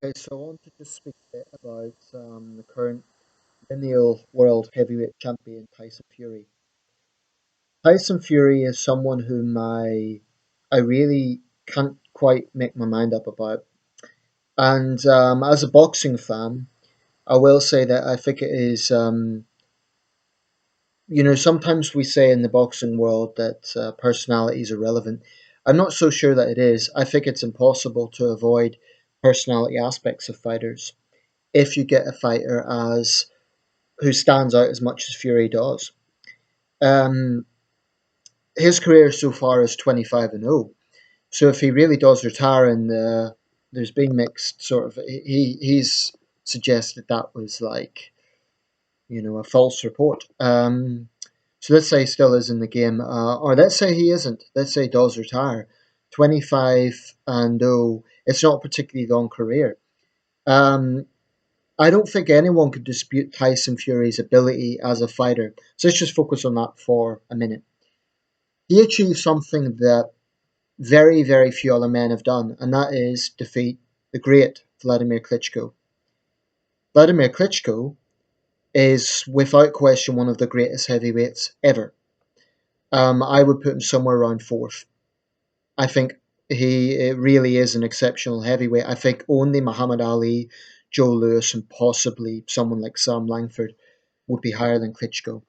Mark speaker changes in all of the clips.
Speaker 1: Okay, so I wanted to speak a bit about the current lineal world heavyweight champion, Tyson Fury. Tyson Fury is someone whom I really can't quite make my mind up about. And as a boxing fan, I will say that I think it is, sometimes we say in the boxing world that personality is irrelevant. I'm not so sure that it is. I think it's impossible to avoid personality aspects of fighters if you get a fighter as who stands out as much as Fury does. Um, his career so far is 25-0. So if he really does retire, and there's been mixed sort of, he's suggested that was like a false report. So let's say he still is in the game, or let's say he isn't. Let's say he does retire. 25-0. It's not a particularly long career. Um, I don't think anyone could dispute Tyson Fury's ability as a fighter. So let's just focus on that for a minute. He achieved something that very, very few other men have done, and that is defeat the great Vladimir Klitschko. Vladimir Klitschko is, without question, one of the greatest heavyweights ever. I would put him somewhere around fourth. I think he really is an exceptional heavyweight. I think only Muhammad Ali, Joe Lewis, and possibly someone like Sam Langford would be higher than Klitschko.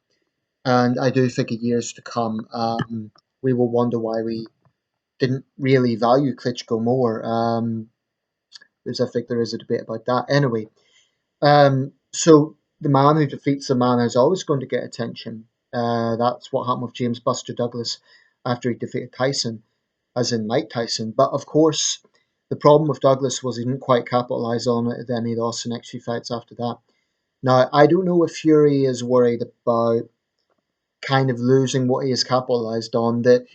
Speaker 1: And I do think in years to come, we will wonder why we didn't really value Klitschko more. Because I think there is a debate about that. Anyway, so the man who defeats the man is always going to get attention. That's what happened with James Buster Douglas after he defeated Tyson, as in Mike Tyson. But of course, the problem with Douglas was he didn't quite capitalize on it. Then he lost the next few fights after that. Now, I don't know if Fury is worried about kind of losing what he has capitalized on. The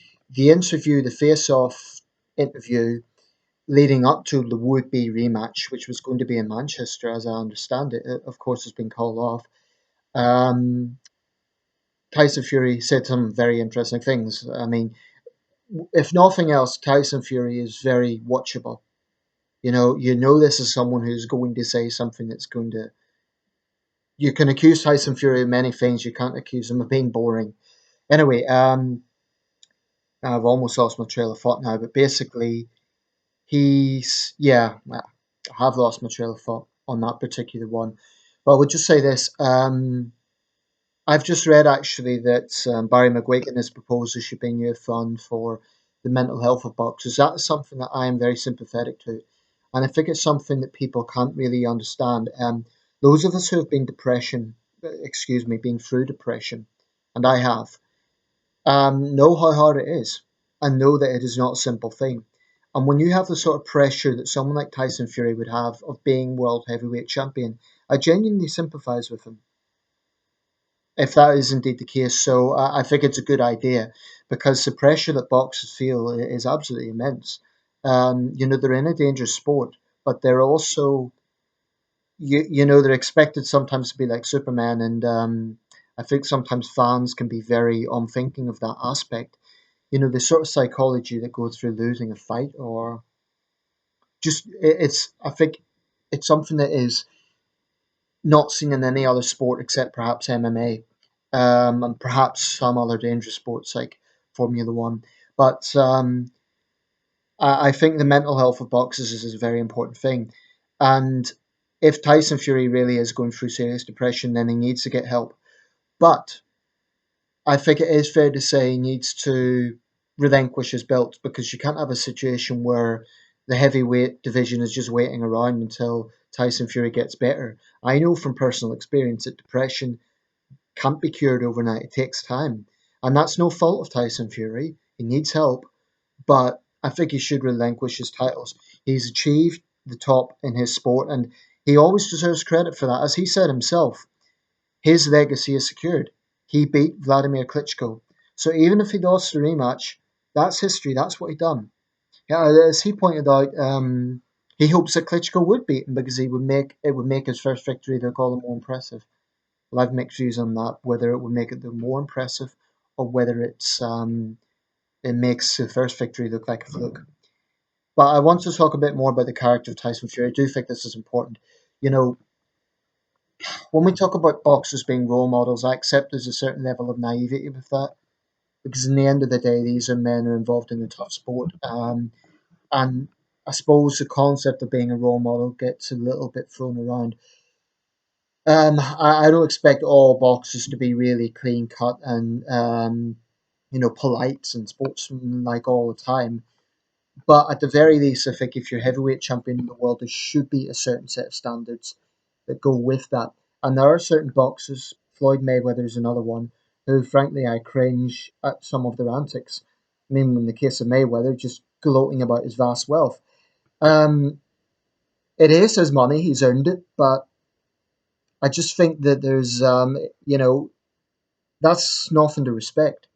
Speaker 1: interview, the face-off interview leading up to the would-be rematch, which was going to be in Manchester, as I understand it, of course, has been called off. Um, Tyson Fury said some very interesting things. I mean, if nothing else, Tyson Fury is very watchable. You know this is someone who's going to say something that's going to. You can accuse Tyson Fury of many things. You can't accuse him of being boring. Anyway, I've almost lost my trail of thought now, but basically, I have lost my trail of thought on that particular one. But I would just say this. I've just read actually that Barry McGuigan has proposed there should be a new fund for the mental health of boxers. That is something that I am very sympathetic to. And I think it's something that people can't really understand. Those of us who have been through depression, and I have, know how hard it is and know that it is not a simple thing. And when you have the sort of pressure that someone like Tyson Fury would have of being world heavyweight champion, I genuinely sympathise with him if that is indeed the case. So I think it's a good idea because the pressure that boxers feel is absolutely immense. They're in a dangerous sport, but they're also, they're expected sometimes to be like Superman. And I think sometimes fans can be very unthinking of that aspect. The sort of psychology that goes through losing a fight, or I think it's something that is not seen in any other sport except perhaps MMA, and perhaps some other dangerous sports like Formula One. But I think the mental health of boxers is a very important thing. And if Tyson Fury really is going through serious depression, then he needs to get help. But I think it is fair to say he needs to relinquish his belt because you can't have a situation where the heavyweight division is just waiting around until Tyson Fury gets better. I know from personal experience that depression can't be cured overnight. It takes time. And that's no fault of Tyson Fury. He needs help, but I think he should relinquish his titles. He's achieved the top in his sport, and he always deserves credit for that. As he said himself, his legacy is secured. He beat Vladimir Klitschko. So even if he lost the rematch, that's history. That's what he done. Yeah, as he pointed out, he hopes that Klitschko would beat him because it would make his first victory look all the more impressive. Well, I've mixed views on that, whether it would make it the more impressive or whether it makes the first victory look like a fluke. But I want to talk a bit more about the character of Tyson Fury. I do think this is important. You know, when we talk about boxers being role models, I accept there's a certain level of naivety with that because in the end of the day, these are men who are involved in a tough sport. And I suppose the concept of being a role model gets a little bit thrown around. I don't expect all boxers to be really clean cut and polite and sportsmanlike all the time. But at the very least, I think if you're heavyweight champion in the world, there should be a certain set of standards that go with that. And there are certain boxers, Floyd Mayweather is another one, who frankly I cringe at some of their antics. I mean, in the case of Mayweather, just gloating about his vast wealth. Um, it is his money, he's earned it, but I just think that that's nothing to respect.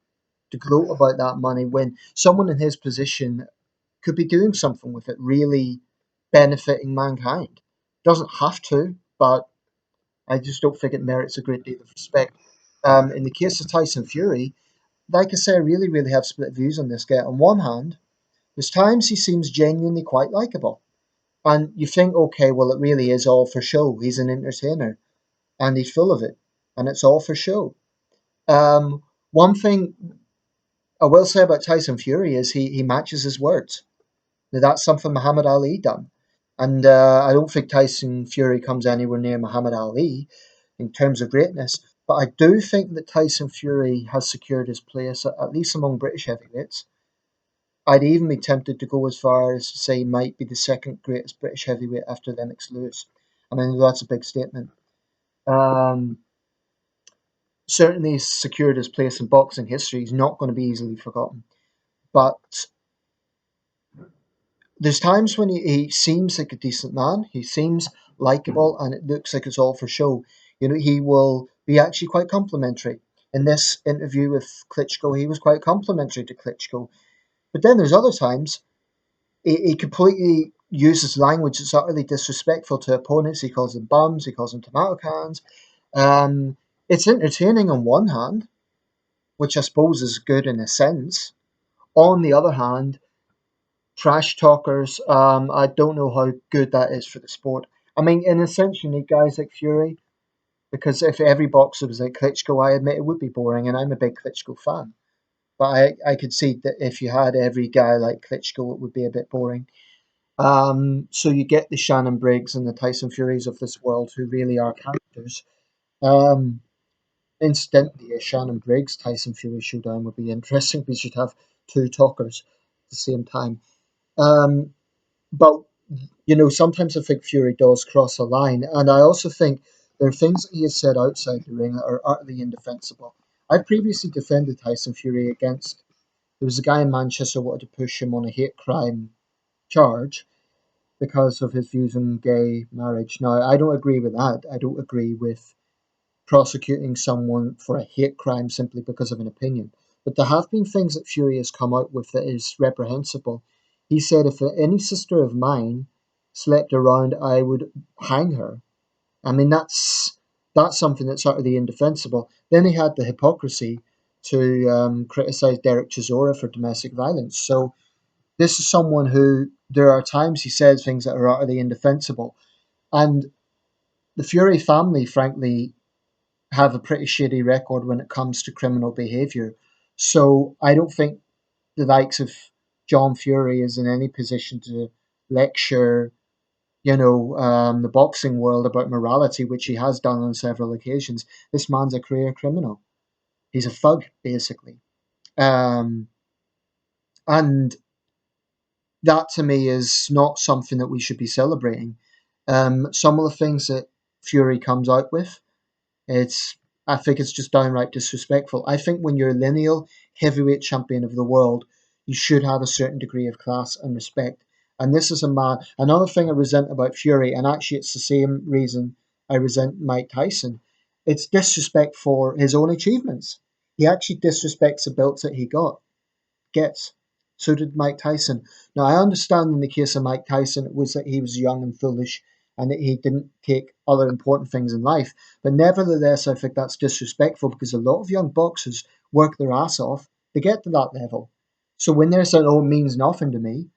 Speaker 1: To gloat about that money when someone in his position could be doing something with it, really benefiting mankind. Doesn't have to, but I just don't think it merits a great deal of respect. In the case of Tyson Fury, like I say, I really, really have split views on this guy. On one hand, there's times he seems genuinely quite likable. And you think, okay, well, it really is all for show. He's an entertainer and he's full of it. And it's all for show. One thing I will say about Tyson Fury is he matches his words. Now, that's something Muhammad Ali done. And I don't think Tyson Fury comes anywhere near Muhammad Ali in terms of greatness. But I do think that Tyson Fury has secured his place, at least among British heavyweights. I'd even be tempted to go as far as to say he might be the second greatest British heavyweight after Lennox Lewis. I mean, that's a big statement. Um, Certainly secured his place in boxing history. He's not going to be easily forgotten. But there's times when he seems like a decent man. He seems likable, and it looks like it's all for show. He will be actually quite complimentary. In this interview with Klitschko, he was quite complimentary to Klitschko. But then there's other times he completely uses language that's utterly disrespectful to opponents. He calls them bums. He calls them tomato cans. Um, it's entertaining on one hand, which I suppose is good in a sense. On the other hand, trash talkers. I don't know how good that is for the sport. I mean, in a sense, you need guys like Fury because if every boxer was like Klitschko, I admit it would be boring, and I'm a big Klitschko fan. But I could see that if you had every guy like Klitschko, it would be a bit boring. So you get the Shannon Briggs and the Tyson Furies of this world who really are characters. Um, Incidentally, a Shannon Briggs Tyson Fury showdown would be interesting. We should have two talkers at the same time. Um, but sometimes I think Fury does cross a line, and I also think there are things that he has said outside the ring that are utterly indefensible. I've previously defended Tyson Fury against. There was a guy in Manchester who wanted to push him on a hate crime charge because of his views on gay marriage. Now, I don't agree with that. I don't agree with prosecuting someone for a hate crime simply because of an opinion. But there have been things that Fury has come out with that is reprehensible. He said, if any sister of mine slept around, I would hang her. I mean, that's something that's utterly indefensible. Then he had the hypocrisy to criticize Derek Chisora for domestic violence. So this is someone who there are times he says things that are utterly indefensible. And the Fury family, frankly, have a pretty shady record when it comes to criminal behaviour. So I don't think the likes of John Fury is in any position to lecture, the boxing world about morality, which he has done on several occasions. This man's a career criminal. He's a thug, basically. Um, and that to me is not something that we should be celebrating. Some of the things that Fury comes out with, It's I think it's just downright disrespectful. I think when you're a lineal heavyweight champion of the world, you should have a certain degree of class and respect. And this is a man. Another thing I resent about Fury, and actually it's the same reason I resent Mike Tyson. It's disrespect for his own achievements. He actually disrespects the belts that he gets. So did Mike Tyson. Now, I understand in the case of Mike Tyson, it was that he was young and foolish and that he didn't take other important things in life. But nevertheless, I think that's disrespectful because a lot of young boxers work their ass off to get to that level. So when they're saying, oh, it means nothing to me,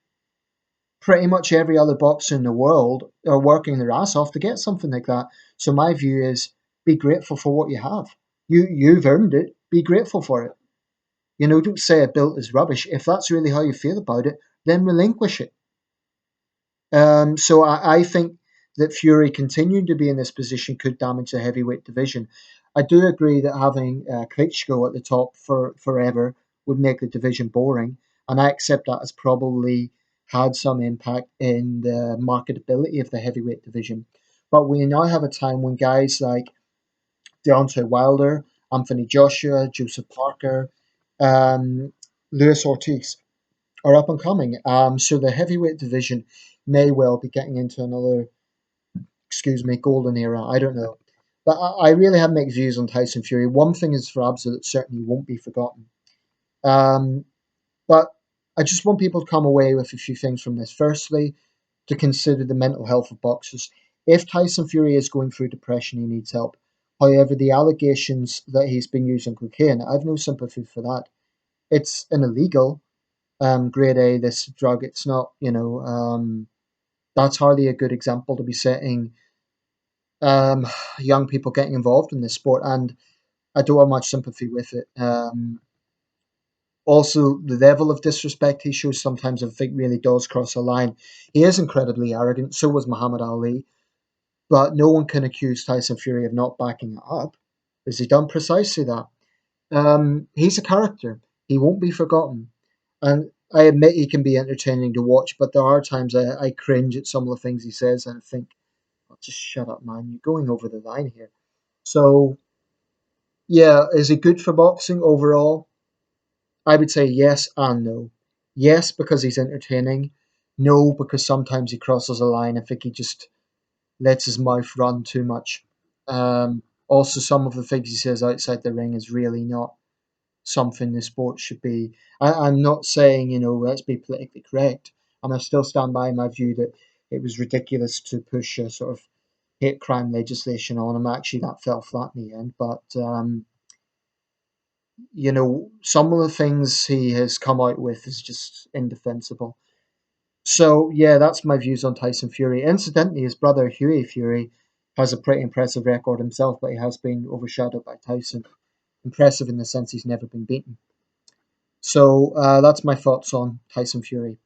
Speaker 1: pretty much every other boxer in the world are working their ass off to get something like that. So my view is be grateful for what you have. You've earned it. Be grateful for it. You know, don't say a belt is rubbish. If that's really how you feel about it, then relinquish it. So I think that Fury continuing to be in this position could damage the heavyweight division. I do agree that having Klitschko at the top for forever would make the division boring, and I accept that has probably had some impact in the marketability of the heavyweight division. But we now have a time when guys like Deontay Wilder, Anthony Joshua, Joseph Parker, um, Luis Ortiz are up and coming. So the heavyweight division may well be getting into another, excuse me, golden era. I don't know. But I really have mixed views on Tyson Fury. One thing is for absolute certainty won't be forgotten. Um, but I just want people to come away with a few things from this. Firstly, to consider the mental health of boxers. If Tyson Fury is going through depression, he needs help. However, the allegations that he's been using cocaine, I have no sympathy for that. It's an illegal grade A, this drug. It's not, that's hardly a good example to be setting um, young people getting involved in this sport, and I don't have much sympathy with it. Also, the level of disrespect he shows sometimes, I think, really does cross a line. He is incredibly arrogant. So was Muhammad Ali, but no one can accuse Tyson Fury of not backing it up, because he done precisely that. He's a character. He won't be forgotten, and I admit he can be entertaining to watch, but there are times I cringe at some of the things he says and think, oh, just shut up, man. You're going over the line here. So, yeah, is he good for boxing overall? I would say yes and no. Yes, because he's entertaining. No, because sometimes he crosses a line. I think he just lets his mouth run too much. Also, some of the things he says outside the ring is really not something the sport should be. I'm not saying, let's be politically correct. And I still stand by my view that it was ridiculous to push a sort of hate crime legislation on him. Actually, that fell flat in the end. But, some of the things he has come out with is just indefensible. So, yeah, that's my views on Tyson Fury. Incidentally, his brother Hughie Fury has a pretty impressive record himself, but he has been overshadowed by Tyson. Impressive in the sense he's never been beaten. So that's my thoughts on Tyson Fury.